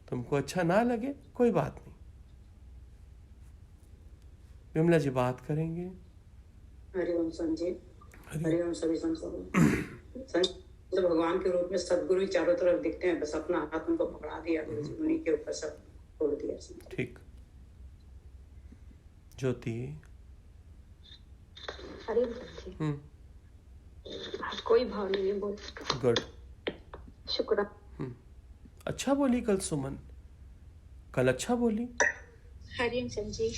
तुमको अच्छा ना लगे कोई बात नहीं। विमला जी बात करेंगे। हरिओम संजय, हरिओम सभी संत भगवान के रूप में सदगुरु चारों तरफ दिखते हैं, बस अपना हाथ उनको पकड़ा दिया, उन्हीं के ऊपर सब छोड़ दिया। ठीक। ज्योति। आज कोई भाव नहीं है बोल। गुड, शुक्र। अच्छा बोली कल सुमन, कल अच्छा बोली। हरिओम संजय,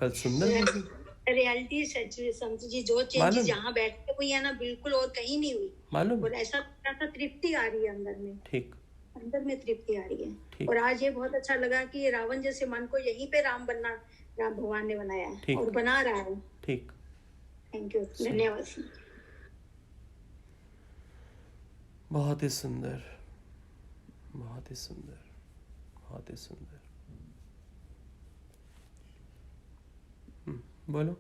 कल सुंदर बोली। रियलिटी संत जी, जो चेंजेस यहाँ बैठ के हुई है ना बिल्कुल और कहीं नहीं हुई। मालूम और ऐसा तृप्ति आ रही है अंदर में, ठीक, अंदर में तृप्ति आ रही है। और आज ये बहुत अच्छा लगा कि रावण जैसे मन को यहीं पे राम भगवान ने बनाया है और बना रहा है। ठीक, थैंक यू, धन्यवाद। बहुत ही सुंदर, बहुत ही सुंदर, बहुत ही सुंदर। बोलो।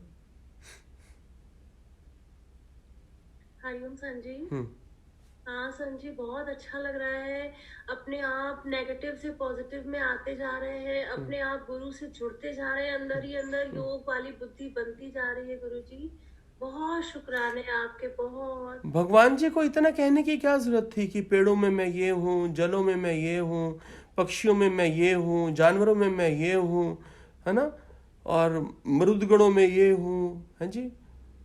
हरिओम संजी। हाँ संजी, बहुत अच्छा लग रहा है। अपने आप नेगेटिव से पॉजिटिव में आते जा रहे हैं, अपने आप गुरु से जुड़ते जा रहे हैं, अंदर ही अंदर योग वाली बुद्धि बनती जा रही है। गुरु जी बहुत शुक्राने आपके, बहुत। भगवान जी को इतना कहने की क्या जरूरत थी कि पेड़ों में मैं ये हूँ, जलों में मैं ये हूँ, पक्षियों में मैं ये हूँ, जानवरों में मैं ये हूँ, है ना, और मरुदगणों में ये हूँ, है जी।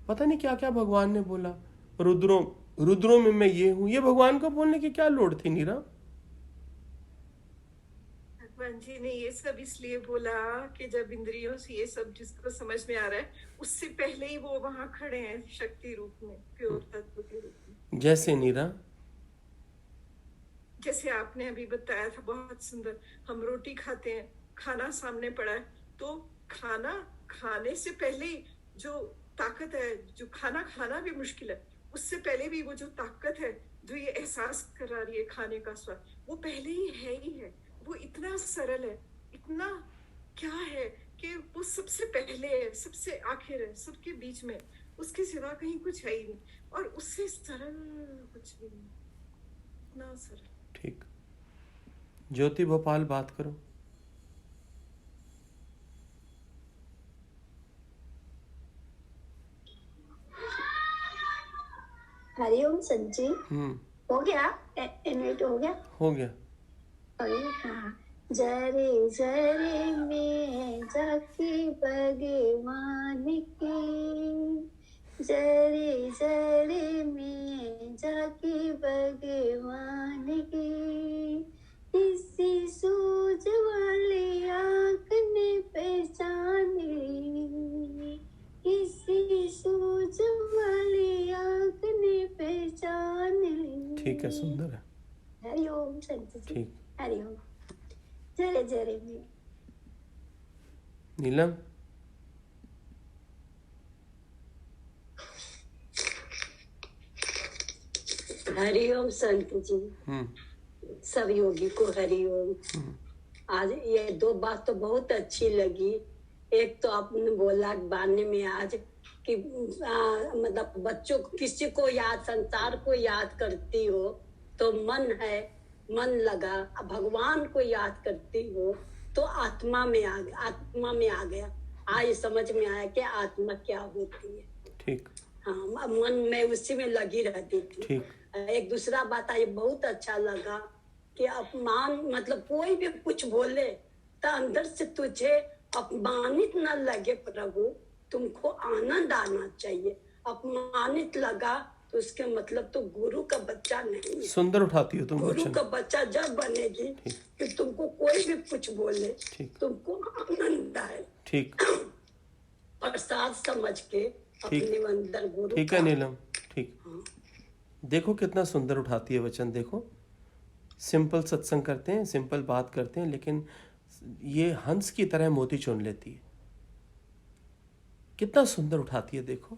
पता नहीं क्या क्या भगवान ने बोला। रुद्रों में मैं ये हूँ। ये भगवान को बोलने की क्या लोड़ थी नीरा? भगवान जी ने ये सब इसलिए बोला कि जब इंद्रियों से ये सब जिसको समझ में आ रहा है, उससे पहले ही वो वहां खड़े हैं शक्ति रूप में, प्योर तत्व के रूप में। जैसे नीरा, जैसे आपने अभी बताया था, बहुत सुंदर। हम रोटी खाते हैं, खाना सामने पड़ा है, तो खाना खाने से पहले जो ताकत है, जो खाना भी मुश्किल है, उससे पहले भी वो जो ताकत है जो ये एहसास करा रही है खाने का स्वाद, वो पहले ही है। वो इतना सरल है, इतना क्या है कि वो सबसे पहले है, सबसे आखिर है, सबके बीच में, उसके सिवा कहीं कुछ है ही नहीं, और उससे सरल कुछ भी नहीं, इतना सरल। ठीक। ज्योति भोपाल, बात करो। हरिओम संजी। हो गया इनवाइट? हो गया, हो गया। अरे हाँ। जरे जरे में जाके भगवान की, जरे जरे में जाके भगवान की, किसी सूझ वाली आँख ने पहचान ली, किसी सूझ वाली आँख ने पहचान ली। ठीक है, सुंदर है। हरिओम संत जी। ठीक। हरिओम। जरे जरे में। नीलम। हरिओम संत जी। सब योगी को हरिओम। आज ये दो बात तो बहुत अच्छी लगी। एक तो आपने बोला बाने में आज कि मतलब बच्चों को, किसी को याद, संसार को याद करती हो तो मन है, मन लगा। अब भगवान को याद करती हो तो आत्मा में आ गया। आज समझ में आया कि आत्मा क्या होती है। ठीक। हाँ, मन में उसी में लगी रहती थी। ठीक। एक दूसरा बात आई, बहुत अच्छा लगा कि अपमान, मतलब कोई भी कुछ बोले तो अंदर से तुझे अपमानित न लगे प्रभु, तुमको आनंद आना चाहिए। अपमानित लगा तो उसके मतलब तो गुरु का बच्चा नहीं है। सुंदर उठाती हो तुम। गुरु का बच्चा जब बनेगी कि तुमको कोई भी कुछ बोले तुमको आनंद आए। ठीक। प्रसाद समझ के अपने अंदर गुरु। ठीक है नीलम, ठीक। देखो कितना सुंदर उठाती है वचन। देखो, सिंपल सत्संग करते हैं, सिंपल बात करते हैं, लेकिन ये हंस की तरह मोती चुन लेती है। कितना सुंदर उठाती है। देखो,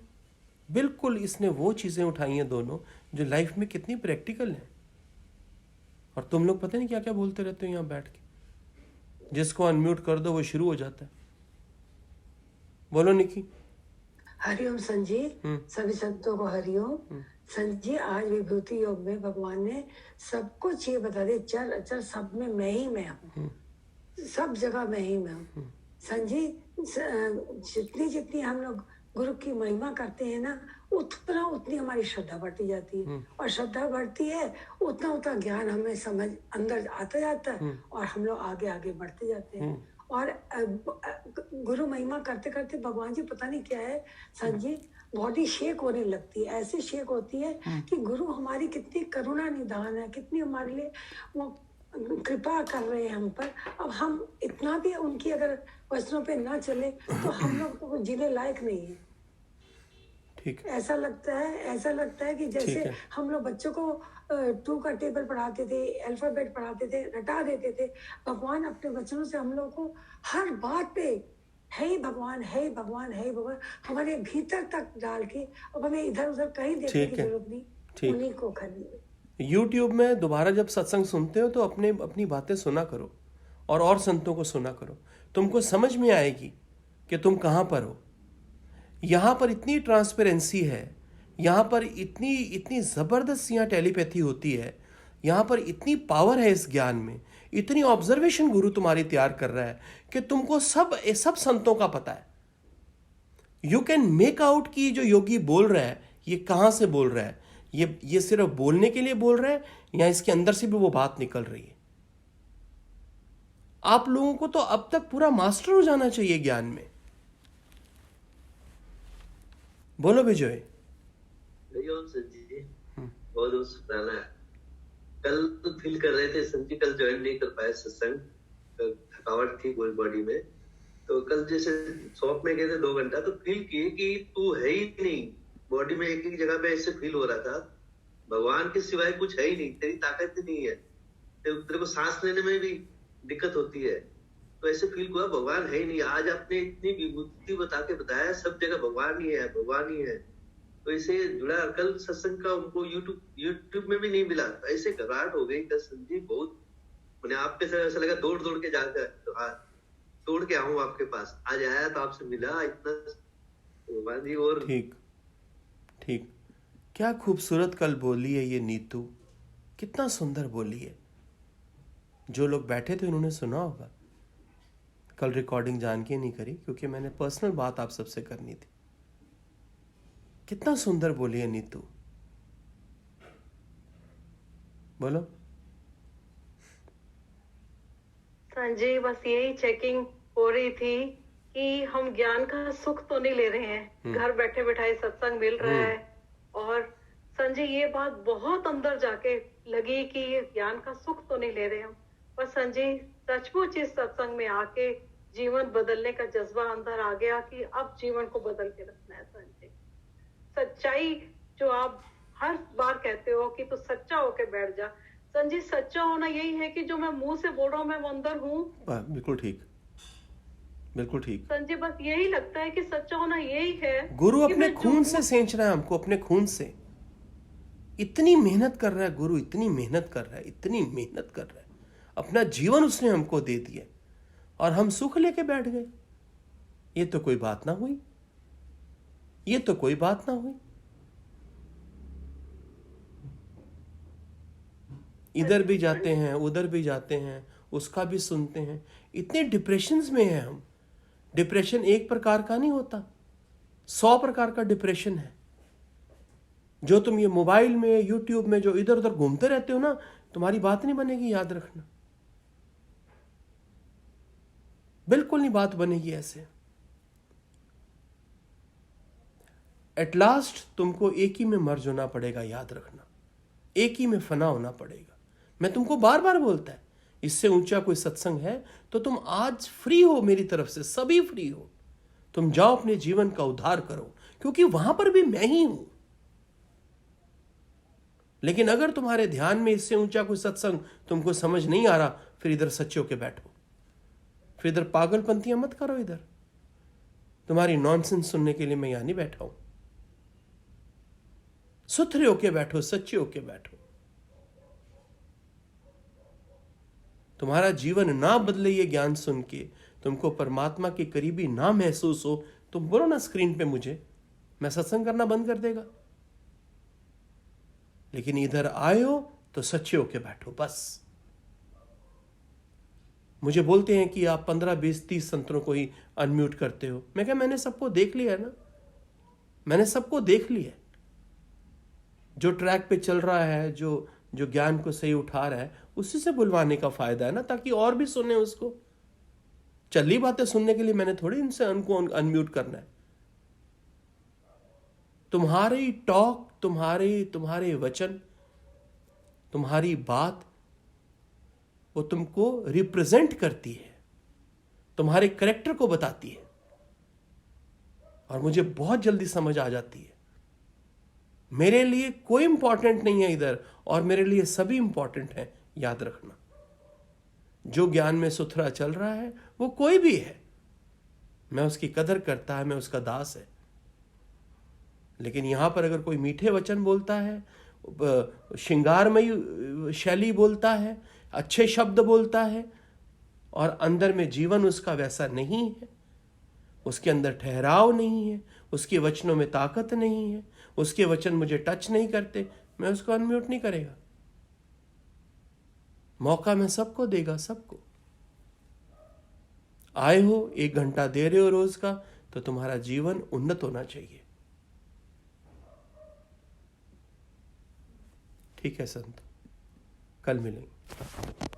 बिल्कुल इसने वो चीजें उठाई हैं दोनों जो लाइफ में कितनी प्रैक्टिकल हैं। और तुम लोग पता नहीं क्या क्या बोलते रहते हो यहाँ बैठ के। जिसको अनम्यूट कर दो वो शुरू हो जाता है। बोलो निकी। हरिओम संजी। सभी संतों को हरिओम। संजी, आज विभूति योग में भगवान ने सब कुछ ये बता दिया, चल अचल सब में मैं ही मैं हूँ, सब जगह मैं ही मैं हूँ। संजी, जितनी जितनी हम लोग गुरु की महिमा करते हैं ना, उतना उतनी हमारी श्रद्धा बढ़ती जाती है, और श्रद्धा बढ़ती है उतना उतना ज्ञान हमें समझ अंदर आता जाता है, और हम लोग आगे आगे बढ़ते जाते हैं। और गुरु महिमा करते करते भगवान जी पता नहीं क्या है संजी, बॉडी शेक होने लगती है। ऐसे शेक होती है कि गुरु हमारी कितनी करुणा निधान है, कितनी हमारे लिए वो कृपा कर रहे हैं हम पर। अब हम इतना भी उनकी अगर वचनों पे ना चले तो हम लोग तो जीने लायक नहीं है। ठीक। ऐसा लगता है कि जैसे हम लोग बच्चों को 2 का टेबल पढ़ाते थे, अल्फाबेट पढ़ाते थे, रटा देते थे। भगवान अपने वचनों से हम लोग को हर बात पे है भगवान, है भगवान, है भगवान हमारे भीतर तक डाल के, अब हमें इधर उधर कहीं देखने की जरूरत नहीं, उन्हीं को खरीदे। YouTube में दोबारा जब सत्संग सुनते हो तो अपनी बातें सुना करो और संतों को सुना करो, तुमको समझ में आएगी कि तुम कहाँ पर हो। यहाँ पर इतनी ट्रांसपेरेंसी है, यहाँ पर इतनी ज़बरदस्त यहाँ टेलीपैथी होती है, यहाँ पर इतनी पावर है इस ज्ञान में, इतनी ऑब्जर्वेशन गुरु तुम्हारी तैयार कर रहा है कि तुमको सब संतों का पता है। यू कैन मेक आउट कि जो योगी बोल रहा है ये कहाँ से बोल रहा है, ये सिर्फ बोलने के लिए बोल रहा है या इसके अंदर से भी वो बात निकल रही है। आप लोगों को तो अब तक पूरा मास्टर हो जाना चाहिए ज्ञान में। बोलो विजय। बहुत शुक्राना है। कल तो फील कर रहे थे संजी, कल ज्वाइन नहीं कर पाए सत्संग, थकावट थी बॉडी में। तो कल जैसे शॉप में गए थे 2 घंटा, तो फील किए कि तू है ही नहीं। बॉडी में एक जगह पे ऐसे फील हो रहा था, भगवान के सिवाय कुछ है ही नहीं, तेरी ताकत ही नहीं है, तेरे को सांस लेने में भी दिक्कत होती है। तो ऐसे फील हुआ भगवान है ही नहीं। आज आपने इतनी विभूति बता के बताया सब जगह भगवान ही है, भगवान ही है। तो इसे जुड़ा कल सत्संग का उनको यूट्यूब में भी नहीं मिला, ऐसे घबराहट हो गई कल संजी बहुत। मैंने आपके साथ ऐसा लगा दौड़ के जाकर दौड़ के आऊं आपके पास, आज आया तो आपसे मिला इतना भगवान जी। और ठीक क्या खूबसूरत कल बोली है ये नीतू, कितना सुंदर बोली है। जो लोग बैठे थे उन्होंने सुना होगा। कल रिकॉर्डिंग जान के नहीं करी क्योंकि मैंने पर्सनल बात आप सबसे करनी थी। कितना सुंदर बोली है नीतू, बोलो। संजय बस यही चेकिंग हो रही थी कि हम ज्ञान का सुख तो नहीं ले रहे हैं, घर बैठे बैठाए सत्संग मिल रहा है। और संजय ये बात बहुत अंदर जाके लगी कि ये ज्ञान का सुख तो नहीं ले रहे हम, पर संजय सचमुच इस सत्संग में आके जीवन बदलने का जज्बा अंदर आ गया कि अब जीवन को बदल के रखना है। संजय सच्चाई जो आप हर बार कहते हो कि तू सच्चा होके बैठ जा, संजय सच्चा होना यही है कि जो मैं मुंह से बोल रहा हूँ मैं वो अंदर हूँ। बिल्कुल ठीक, बिल्कुल ठीक संजय, बस यही लगता है कि सच्चा होना यही है। गुरु अपने खून से सेंच रहा है हमको, अपने खून से। इतनी मेहनत कर रहा है गुरु, इतनी मेहनत कर रहा है, इतनी मेहनत कर रहा है, अपना जीवन उसने हमको दे दिया और हम सुख लेके बैठ गए। ये तो कोई बात ना हुई, ये तो कोई बात ना हुई। इधर भी जाते हैं, उधर भी जाते हैं, उसका भी सुनते हैं। इतने डिप्रेशंस में हैं हम। डिप्रेशन एक प्रकार का नहीं होता, 100 प्रकार का डिप्रेशन है। जो तुम ये मोबाइल में, यूट्यूब में जो इधर उधर घूमते रहते हो ना, तुम्हारी बात नहीं बनेगी, याद रखना। बिल्कुल नहीं बात बनेगी ऐसे। एट लास्ट तुमको एक ही में मर्ज होना पड़ेगा, याद रखना। एक ही में फना होना पड़ेगा। मैं तुमको बार बार बोलता है, इससे ऊंचा कोई सत्संग है तो तुम आज फ्री हो, मेरी तरफ से सभी फ्री हो। तुम जाओ अपने जीवन का उद्धार करो, क्योंकि वहां पर भी मैं ही हूं। लेकिन अगर तुम्हारे ध्यान में इससे ऊंचा कोई सत्संग तुमको समझ नहीं आ रहा, फिर इधर सच्चे होके बैठो, फिर इधर पागलपंतियां मत करो। इधर तुम्हारी नॉनसेंस सुनने के लिए मैं यहां नहीं बैठा हूं। सुथरे होके बैठो, सच्चे होके बैठो। तुम्हारा जीवन ना बदले ये ज्ञान सुन के, तुमको परमात्मा के करीबी ना महसूस हो, तुम बोलो ना स्क्रीन पे मुझे, मैं सत्संग करना बंद कर देगा। लेकिन इधर आए हो तो सच्चे होके बैठो बस। मुझे बोलते हैं कि आप 15, 20, 30 संतों को ही अनम्यूट करते हो। मैं कहा मैंने सबको देख लिया है ना, मैंने सबको देख लिया है। जो ट्रैक पे चल रहा है, जो ज्ञान को सही उठा रहा है, उसी से बुलवाने का फायदा है ना, ताकि और भी सुने उसको। चली बातें सुनने के लिए मैंने थोड़ी इनसे उनको अनम्यूट करना है। तुम्हारी टॉक, तुम्हारे वचन, तुम्हारी बात, वो तुमको रिप्रेजेंट करती है, तुम्हारे कैरेक्टर को बताती है। और मुझे बहुत जल्दी समझ आ जाती है मेरे लिए कोई इंपॉर्टेंट नहीं है इधर, और मेरे लिए सभी इंपॉर्टेंट है, याद रखना। जो ज्ञान में सुथरा चल रहा है वो कोई भी है, मैं उसकी कदर करता है, मैं उसका दास है। लेकिन यहां पर अगर कोई मीठे वचन बोलता है, श्रृंगारमयी शैली बोलता है, अच्छे शब्द बोलता है, और अंदर में जीवन उसका वैसा नहीं है, उसके अंदर ठहराव नहीं है, उसके वचनों में ताकत नहीं है, उसके वचन मुझे टच नहीं करते, मैं उसको अनम्यूट नहीं करेगा। मौका मैं सबको देगा, सबको। आए हो 1 घंटा दे रहे हो रोज का, तो तुम्हारा जीवन उन्नत होना चाहिए। ठीक है संत, कल मिलेंगे।